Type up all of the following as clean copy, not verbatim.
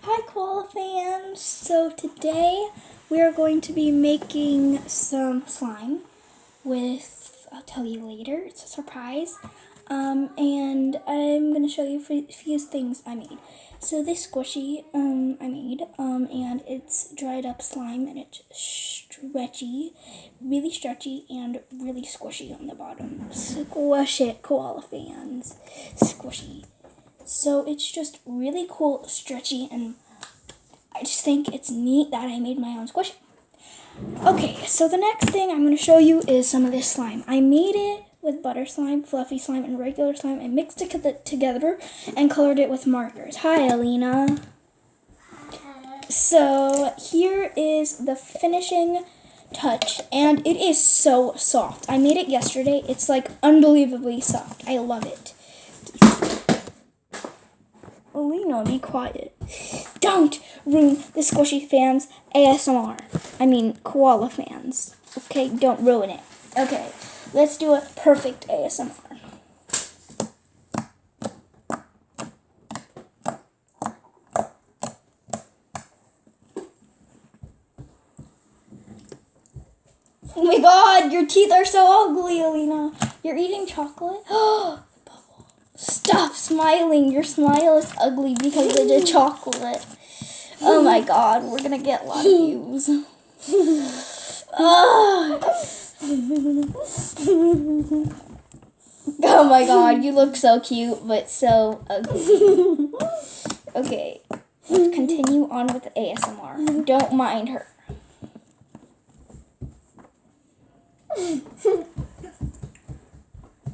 Hi Koala fans! So today we are going to be making some slime with, I'll tell you later, it's a surprise. And I'm going to show you a few things I made. So this squishy I made, and it's dried up slime and it's stretchy, really stretchy and really squishy on the bottom. Squish it, Koala fans. Squishy. So it's just really cool, stretchy, and I just think it's neat that I made my own squishy. Okay, so the next thing I'm going to show you is some of this slime. I made it with butter slime, fluffy slime, and regular slime. I mixed it together and colored it with markers. Hi, Alina. So here is the finishing touch, and it is so soft. I made it yesterday. It's like unbelievably soft. I love it. Alina, be quiet. Don't ruin the squishy fans ASMR. I mean, koala fans. Okay, don't ruin it. Okay, let's do a perfect ASMR. Oh my god, your teeth are so ugly, Alina. You're eating chocolate? Stop smiling. Your smile is ugly because of the chocolate. Oh my god, we're gonna get a lot of views. Oh my god, you look so cute, but so ugly. Okay, let's continue on with the ASMR. Don't mind her.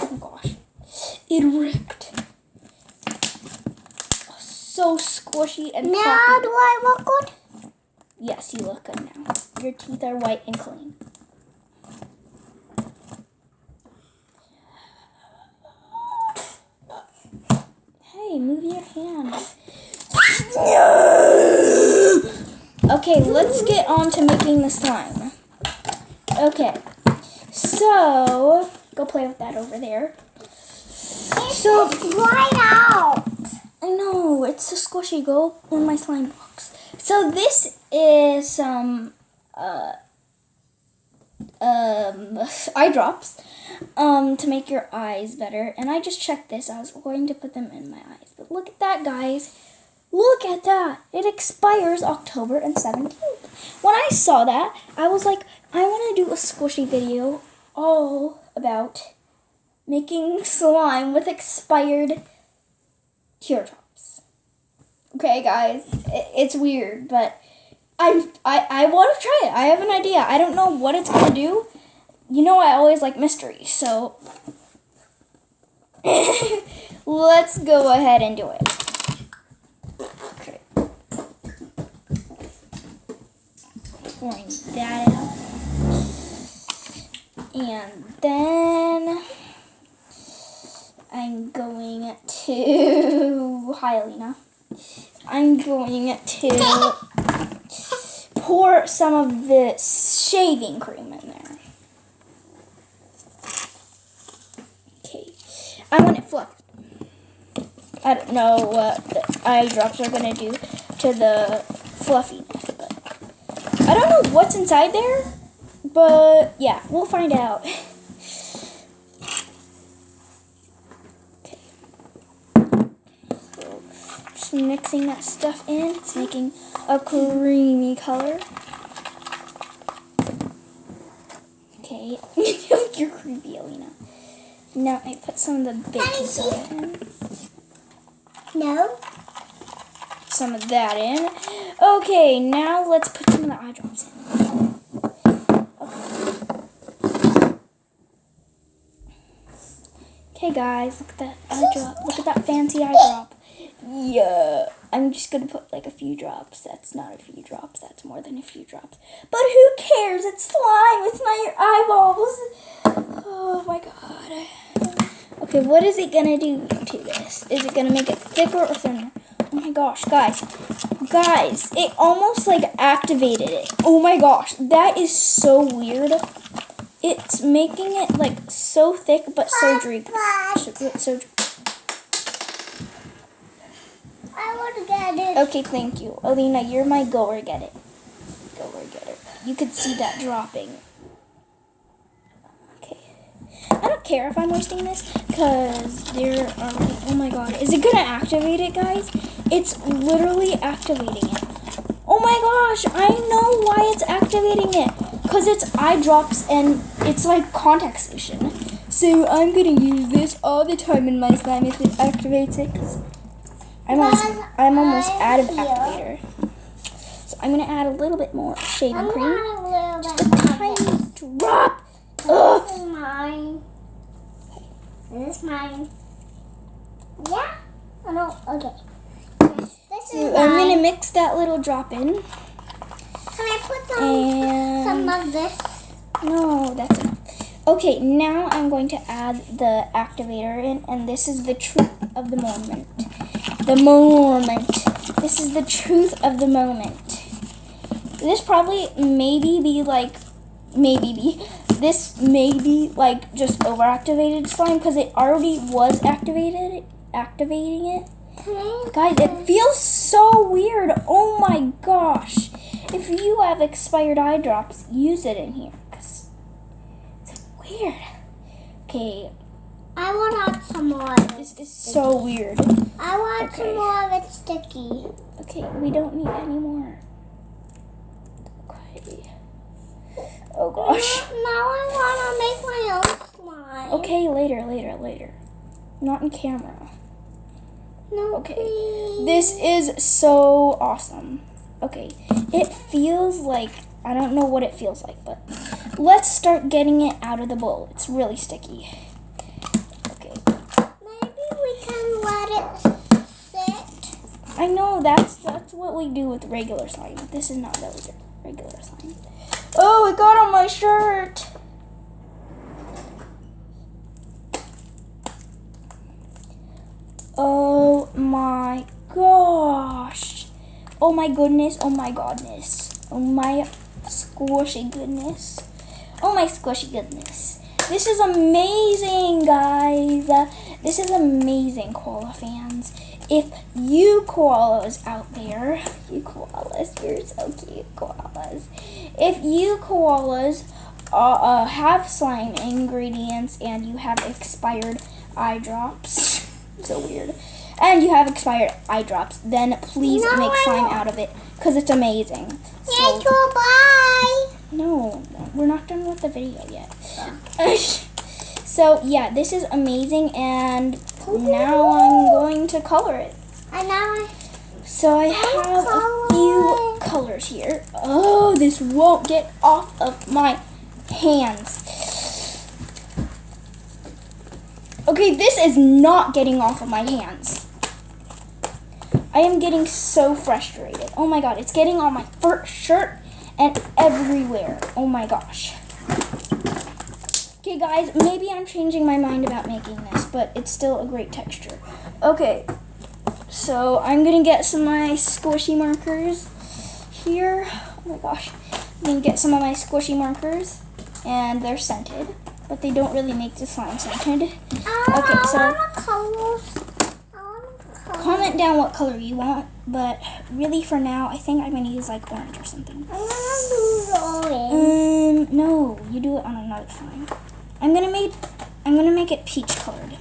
Oh gosh. It ripped. So squishy and now poppy. Do I look good? Yes, you look good now. Your teeth are white and clean. Hey, move your hand. Okay, let's get on to making the slime. Okay, so go play with that over there. So right out. I know, it's so squishy. Go in my slime box. So this is some eye drops to make your eyes better. And I just checked this. I was going to put them in my eyes. But look at that, guys. Look at that. It expires October 17th. When I saw that, I was like, I want to do a squishy video all about making slime with expired teardrops. Okay, guys, it's weird, but I want to try it. I have an idea. I don't know what it's gonna do. You know, I always like mysteries, so let's go ahead and do it. Okay, pouring that out, and then I'm going to, hi Alina, I'm going to pour some of the shaving cream in there. Okay, I want it fluffy. I don't know what the eye drops are going to do to the fluffiness, but I don't know what's inside there, but yeah, we'll find out. Mixing that stuff in, it's making a creamy color. Okay, you're creepy, Alina. Now I put some of the baking soda in. No. Some of that in. Okay, now let's put some of the eye drops in. Okay, guys, look at that eye drop. Look at that fancy eye drop. Yeah, I'm just going to put like a few drops. That's not a few drops. That's more than a few drops. But who cares? It's slime. It's not your eyeballs. Oh my god. Okay, what is it going to do to this? Is it going to make it thicker or thinner? Oh my gosh, guys. Guys, it almost like activated it. Oh my gosh, that is so weird. It's making it like so thick but so droopy. So I want to get Okay, thank you. Alina, you're my go-getter. Go-getter. You could see that dropping. Okay. I don't care if I'm wasting this, because there are... Oh my god. Is it going to activate it, guys? It's literally activating it. Oh my gosh, I know why it's activating it. Because it's eye drops and it's like contact solution. So I'm going to use this all the time in my slime if it activates it. Cause I'm almost out of activator. So I'm going to add a little bit more shaving cream. Just a tiny drop. Ugh. This is mine. This is mine. Yeah? Oh no, okay. This So is I'm mine. going to mix that little drop in. Can I put some of this? No, that's enough. Okay, now I'm going to add the activator in, and this is the truth of the moment. The moment. This is the truth of the moment. This probably maybe be like, this may be like just overactivated slime because it already was activating it. Guys, it feels so weird. Oh my gosh. If you have expired eye drops, use it in here because it's weird. Okay. I want to add some more. This is so weird. I want Okay. some more of it sticky. Okay, we don't need any more. Okay. Oh gosh. Now I want to make my own slime. Okay, later. Not in camera. No, Okay. please. This is so awesome. Okay, it feels like, I don't know what it feels like, but let's start getting it out of the bowl. It's really sticky. Okay. Maybe we can let it sit. I know that's what we do with regular slime. This is not regular slime. Oh, it got on my shirt. Oh my gosh. Oh my goodness. Oh my godness. Oh my squishy goodness. Oh my squishy goodness. This is amazing, guys. This is amazing, koala fans. If you koalas out there, you koalas, you're so cute, koalas. If you koalas have slime ingredients and you have expired eye drops, so weird, and you have expired eye drops, then please No, make I slime won't. out of it because it's amazing. Yay, bye. No, we're not done with the video yet. So yeah, this is amazing, and now I'm going to color it. And now So I have a few colors here. Oh, this won't get off of my hands. Okay, this is not getting off of my hands. I am getting so frustrated. Oh my god, it's getting on my shirt and everywhere. Oh my gosh. Okay guys, maybe I'm changing my mind about making this, but it's still a great texture. Okay, so I'm gonna get some of my squishy markers here. Oh my gosh. I'm gonna get some of my squishy markers, and they're scented, but they don't really make the slime scented. Okay, so comment down what color you want, but really for now, I think I'm gonna use like orange or something. No, you do it on another slime. I'm gonna make it peach colored.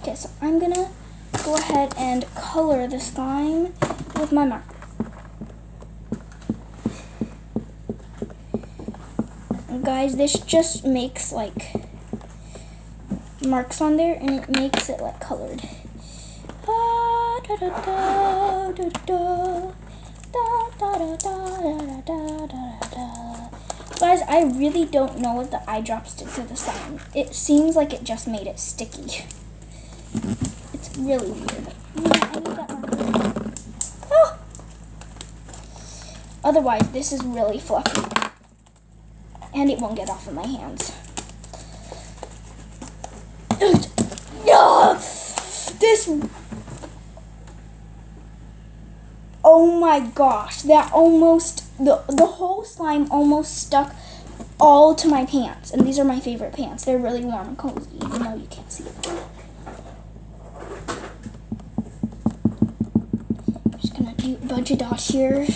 Okay, so I'm gonna go ahead and color the slime with my marker. Guys, this just makes like marks on there, and it makes it like colored. Guys, I really don't know what the eye drops did to the slime. It seems like it just made it sticky. It's really weird. I need that marker. Oh! Otherwise, this is really fluffy. And it won't get off of my hands. This... Oh my gosh, that almost... The whole slime almost stuck all to my pants, and these are my favorite pants. They're really warm and cozy, even though you can't see them. Just gonna do a bunch of dots here.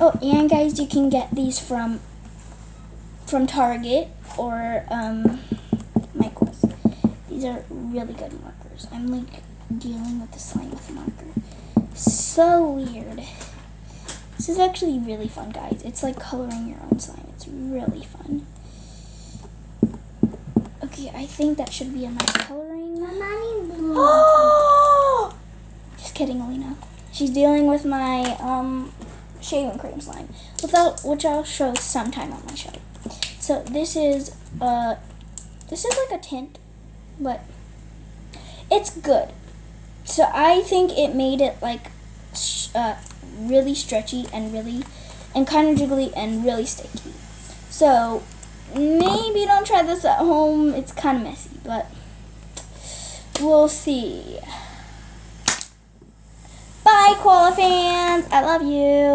Oh, and guys, you can get these from Target or Michael's. These are really good markers. I'm like dealing with the slime with a marker. So weird. This is actually really fun, guys. It's like coloring your own slime. It's really fun. Okay, I think that should be enough coloring. Oh! Just kidding, Alina. She's dealing with my shaving cream slime, which I'll show sometime on my show. So this is like a tint, but it's good. So I think it made it like really stretchy and kind of jiggly and really sticky. So maybe don't try this at home. It's kind of messy, but we'll see. Bye, Koala fans. I love you.